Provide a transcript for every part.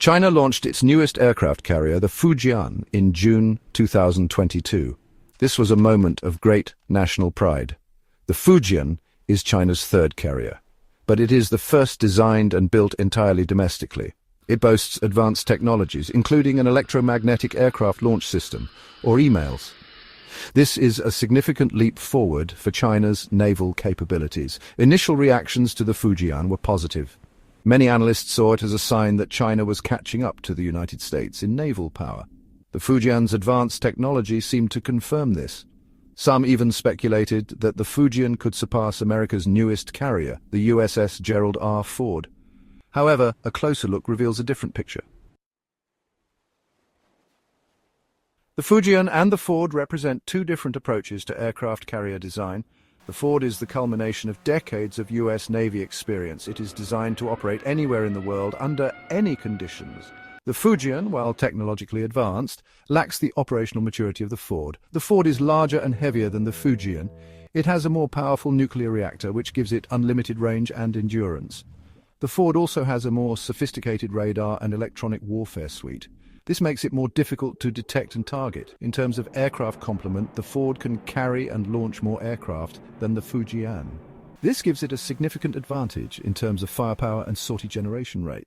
China launched its newest aircraft carrier, the Fujian, in June 2022. This was a moment of great national pride. The Fujian is China's third carrier, but it is the first designed and built entirely domestically. It boasts advanced technologies, including an electromagnetic aircraft launch system, or EMALS. This is a significant leap forward for China's naval capabilities. Initial reactions to the Fujian were positive. Many analysts saw it as a sign that China was catching up to the United States in naval power. The Fujian's advanced technology seemed to confirm this. Some even speculated that the Fujian could surpass America's newest carrier, the USS Gerald R. Ford. However, a closer look reveals a different picture. The Fujian and the Ford represent two different approaches to aircraft carrier design. The Ford is the culmination of decades of US Navy experience. It is designed to operate anywhere in the world under any conditions. The Fujian, while technologically advanced, lacks the operational maturity of the Ford. The Ford is larger and heavier than the Fujian. It has a more powerful nuclear reactor, which gives it unlimited range and endurance. The Ford also has a more sophisticated radar and electronic warfare suite. This makes it more difficult to detect and target. In terms of aircraft complement, the Ford can carry and launch more aircraft than the Fujian. This gives it a significant advantage in terms of firepower and sortie generation rate.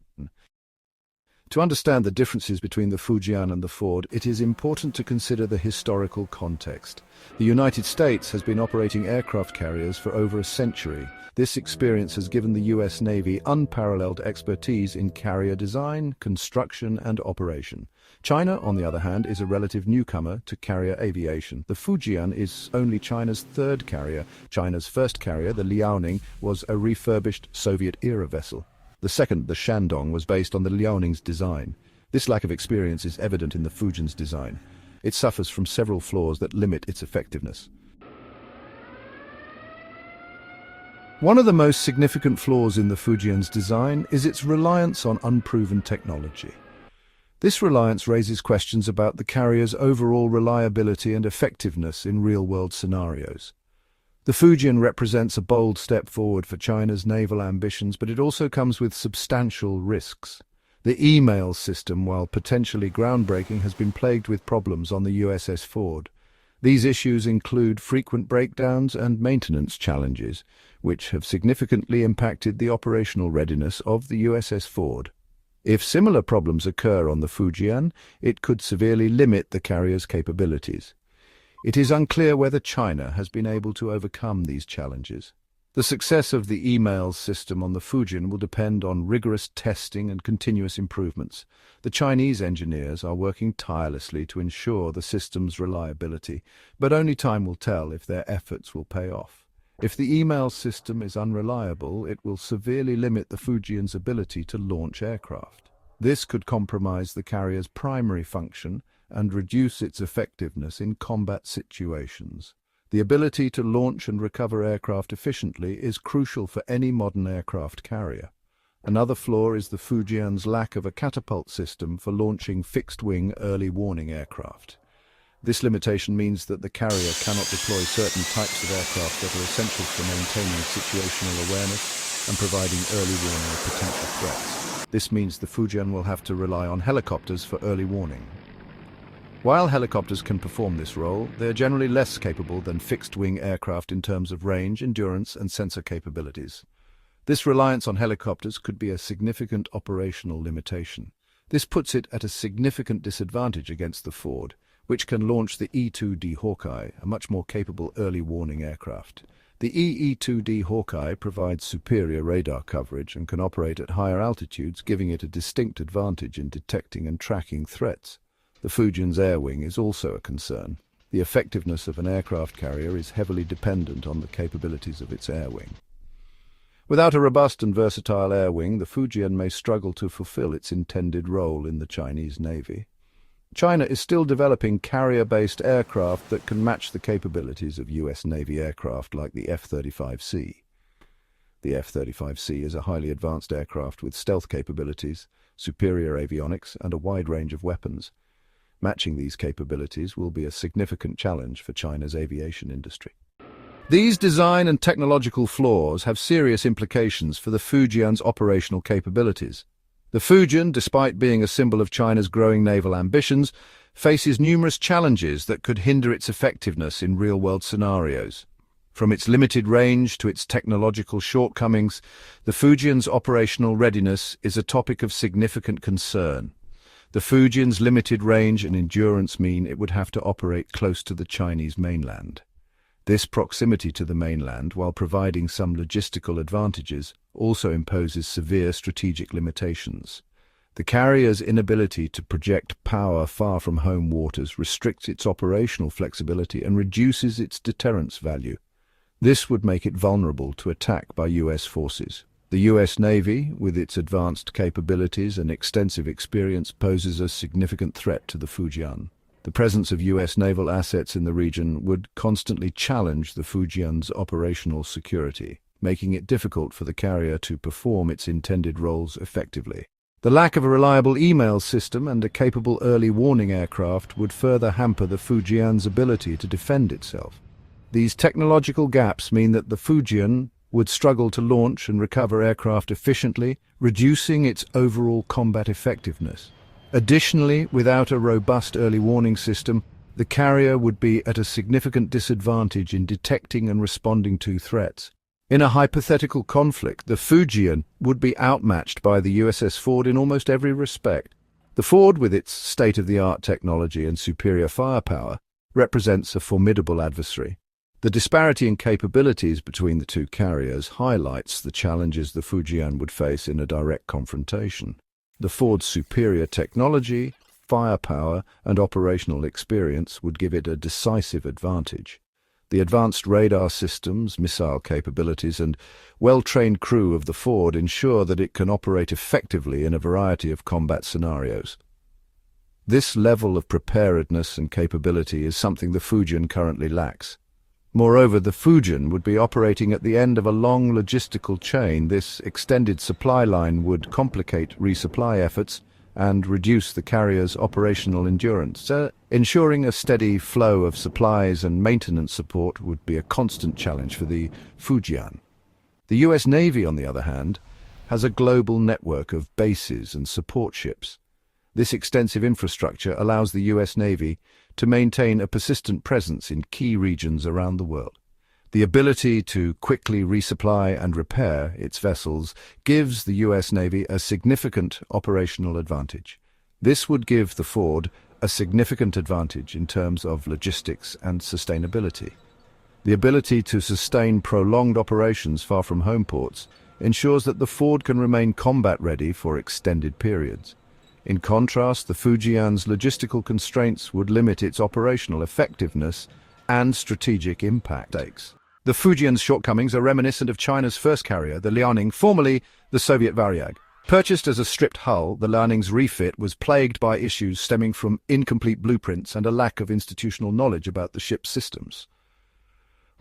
To understand the differences between the Fujian and the Ford, it is important to consider the historical context. The United States has been operating aircraft carriers for over a century. This experience has given the US Navy unparalleled expertise in carrier design, construction, and operation. China, on the other hand, is a relative newcomer to carrier aviation. The Fujian is only China's third carrier. China's first carrier, the Liaoning, was a refurbished Soviet-era vessel. The second, the Shandong, was based on the Liaoning's design. This lack of experience is evident in the Fujian's design. It suffers from several flaws that limit its effectiveness. One of the most significant flaws in the Fujian's design is its reliance on unproven technology. This reliance raises questions about the carrier's overall reliability and effectiveness in real-world scenarios. The Fujian represents a bold step forward for China's naval ambitions, but it also comes with substantial risks. The email system, while potentially groundbreaking, has been plagued with problems on the USS Ford. These issues include frequent breakdowns and maintenance challenges, which have significantly impacted the operational readiness of the USS Ford. If similar problems occur on the Fujian, it could severely limit the carrier's capabilities. It is unclear whether China has been able to overcome these challenges. The success of the email system on the Fujian will depend on rigorous testing and continuous improvements. The Chinese engineers are working tirelessly to ensure the system's reliability, but only time will tell if their efforts will pay off. If the email system is unreliable, it will severely limit the Fujian's ability to launch aircraft. This could compromise the carrier's primary function and reduce its effectiveness in combat situations. The ability to launch and recover aircraft efficiently is crucial for any modern aircraft carrier. Another flaw is the Fujian's lack of a catapult system for launching fixed-wing early warning aircraft. This limitation means that the carrier cannot deploy certain types of aircraft that are essential for maintaining situational awareness and providing early warning of potential threats. This means the Fujian will have to rely on helicopters for early warning. While helicopters can perform this role, they are generally less capable than fixed-wing aircraft in terms of range, endurance, and sensor capabilities. This reliance on helicopters could be a significant operational limitation. This puts it at a significant disadvantage against the Ford, which can launch the E-2D Hawkeye, a much more capable early warning aircraft. The EE-2D Hawkeye provides superior radar coverage and can operate at higher altitudes, giving it a distinct advantage in detecting and tracking threats. The Fujian's air wing is also a concern. The effectiveness of an aircraft carrier is heavily dependent on the capabilities of its air wing. Without a robust and versatile air wing, the Fujian may struggle to fulfill its intended role in the Chinese Navy. China is still developing carrier-based aircraft that can match the capabilities of US Navy aircraft like the F-35C. The F-35C is a highly advanced aircraft with stealth capabilities, superior avionics, and a wide range of weapons. Matching these capabilities will be a significant challenge for China's aviation industry. These design and technological flaws have serious implications for the Fujian's operational capabilities. The Fujian, despite being a symbol of China's growing naval ambitions, faces numerous challenges that could hinder its effectiveness in real-world scenarios. From its limited range to its technological shortcomings, the Fujian's operational readiness is a topic of significant concern. The Fujian's limited range and endurance mean it would have to operate close to the Chinese mainland. This proximity to the mainland, while providing some logistical advantages, also imposes severe strategic limitations. The carrier's inability to project power far from home waters restricts its operational flexibility and reduces its deterrence value. This would make it vulnerable to attack by U.S. forces. The U.S. Navy, with its advanced capabilities and extensive experience, poses a significant threat to the Fujian. The presence of U.S. naval assets in the region would constantly challenge the Fujian's operational security, making it difficult for the carrier to perform its intended roles effectively. The lack of a reliable email system and a capable early warning aircraft would further hamper the Fujian's ability to defend itself. These technological gaps mean that the Fujian would struggle to launch and recover aircraft efficiently, reducing its overall combat effectiveness. Additionally, without a robust early warning system, the carrier would be at a significant disadvantage in detecting and responding to threats. In a hypothetical conflict, the Fujian would be outmatched by the USS Ford in almost every respect. The Ford, with its state-of-the-art technology and superior firepower, represents a formidable adversary. The disparity in capabilities between the two carriers highlights the challenges the Fujian would face in a direct confrontation. The Ford's superior technology, firepower, and operational experience would give it a decisive advantage. The advanced radar systems, missile capabilities, and well-trained crew of the Ford ensure that it can operate effectively in a variety of combat scenarios. This level of preparedness and capability is something the Fujian currently lacks. Moreover, the Fujian would be operating at the end of a long logistical chain. This extended supply line would complicate resupply efforts and reduce the carrier's operational endurance. Ensuring a steady flow of supplies and maintenance support would be a constant challenge for the Fujian. The US Navy, on the other hand, has a global network of bases and support ships. This extensive infrastructure allows the US Navy to maintain a persistent presence in key regions around the world. The ability to quickly resupply and repair its vessels gives the US Navy a significant operational advantage. This would give the Ford a significant advantage in terms of logistics and sustainability. The ability to sustain prolonged operations far from home ports ensures that the Ford can remain combat-ready for extended periods. In contrast, the Fujian's logistical constraints would limit its operational effectiveness and strategic impact. The Fujian's shortcomings are reminiscent of China's first carrier, the Liaoning, formerly the Soviet Varyag. Purchased as a stripped hull, the Liaoning's refit was plagued by issues stemming from incomplete blueprints and a lack of institutional knowledge about the ship's systems.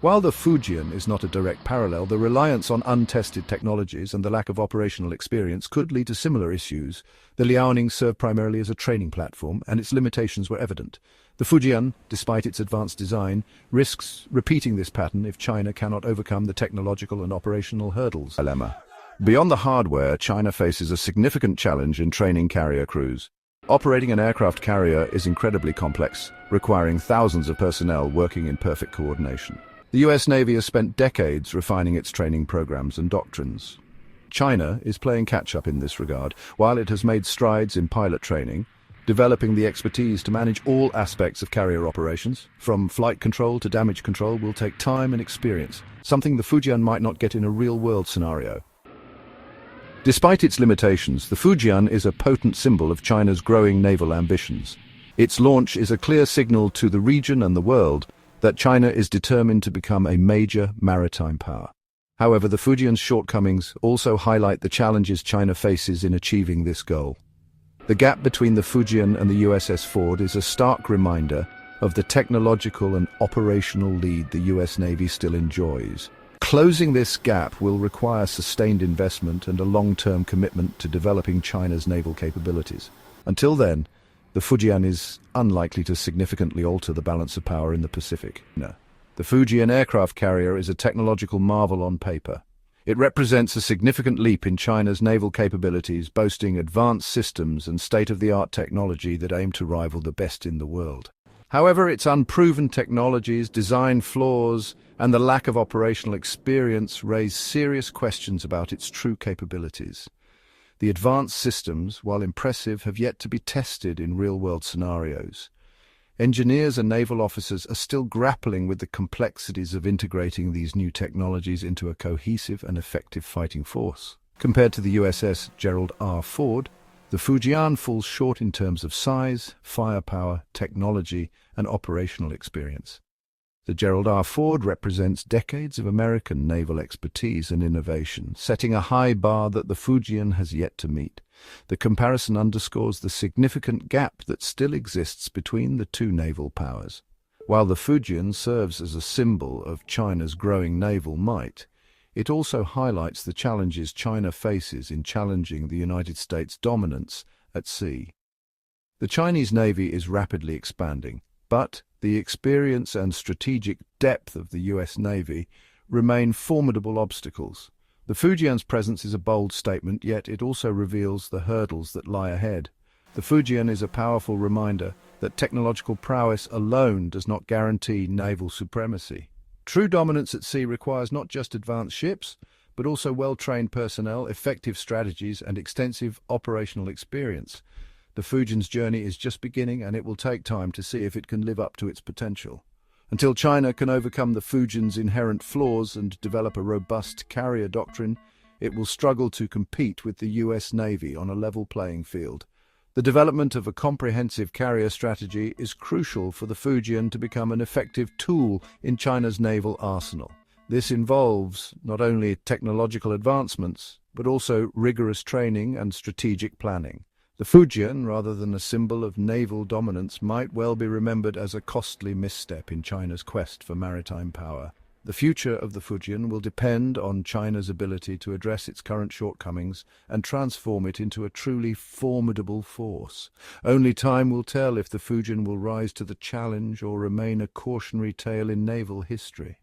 While the Fujian is not a direct parallel, the reliance on untested technologies and the lack of operational experience could lead to similar issues. The Liaoning served primarily as a training platform, and its limitations were evident. The Fujian, despite its advanced design, risks repeating this pattern if China cannot overcome the technological and operational hurdles. Dilemma. Beyond the hardware, China faces a significant challenge in training carrier crews. Operating an aircraft carrier is incredibly complex, requiring thousands of personnel working in perfect coordination. The US Navy has spent decades refining its training programs and doctrines. China is playing catch-up in this regard. While it has made strides in pilot training, developing the expertise to manage all aspects of carrier operations, from flight control to damage control, will take time and experience, something the Fujian might not get in a real-world scenario. Despite its limitations, the Fujian is a potent symbol of China's growing naval ambitions. Its launch is a clear signal to the region and the world that China is determined to become a major maritime power. However, the Fujian's shortcomings also highlight the challenges China faces in achieving this goal. The gap between the Fujian and the USS Ford is a stark reminder of the technological and operational lead the US Navy still enjoys. Closing this gap will require sustained investment and a long-term commitment to developing China's naval capabilities. Until then, the Fujian is unlikely to significantly alter the balance of power in the Pacific. The Fujian aircraft carrier is a technological marvel on paper. It represents a significant leap in China's naval capabilities, boasting advanced systems and state-of-the-art technology that aim to rival the best in the world. However, its unproven technologies, design flaws, and the lack of operational experience raise serious questions about its true capabilities. The advanced systems, while impressive, have yet to be tested in real-world scenarios. Engineers and naval officers are still grappling with the complexities of integrating these new technologies into a cohesive and effective fighting force. Compared to the USS Gerald R. the Fujian falls short in terms of size, firepower, technology, and operational experience. The Gerald R. represents decades of American naval expertise and innovation, setting a high bar that the Fujian has yet to meet. The comparison underscores the significant gap that still exists between the two naval powers. While the Fujian serves as a symbol of China's growing naval might, it also highlights the challenges China faces in challenging the United States' dominance at sea. The Chinese Navy is rapidly expanding, but the experience and strategic depth of the US Navy remain formidable obstacles. The Fujian's presence is a bold statement, yet it also reveals the hurdles that lie ahead. The Fujian is a powerful reminder that technological prowess alone does not guarantee naval supremacy. True dominance at sea requires not just advanced ships, but also well-trained personnel, effective strategies, and extensive operational experience. The Fujian's journey is just beginning, and it will take time to see if it can live up to its potential. Until China can overcome the Fujian's inherent flaws and develop a robust carrier doctrine, it will struggle to compete with the US Navy on a level playing field. The development of a comprehensive carrier strategy is crucial for the Fujian to become an effective tool in China's naval arsenal. This involves not only technological advancements, but also rigorous training and strategic planning. The Fujian, rather than a symbol of naval dominance, might well be remembered as a costly misstep in China's quest for maritime power. The future of the Fujian will depend on China's ability to address its current shortcomings and transform it into a truly formidable force. Only time will tell if the Fujian will rise to the challenge or remain a cautionary tale in naval history.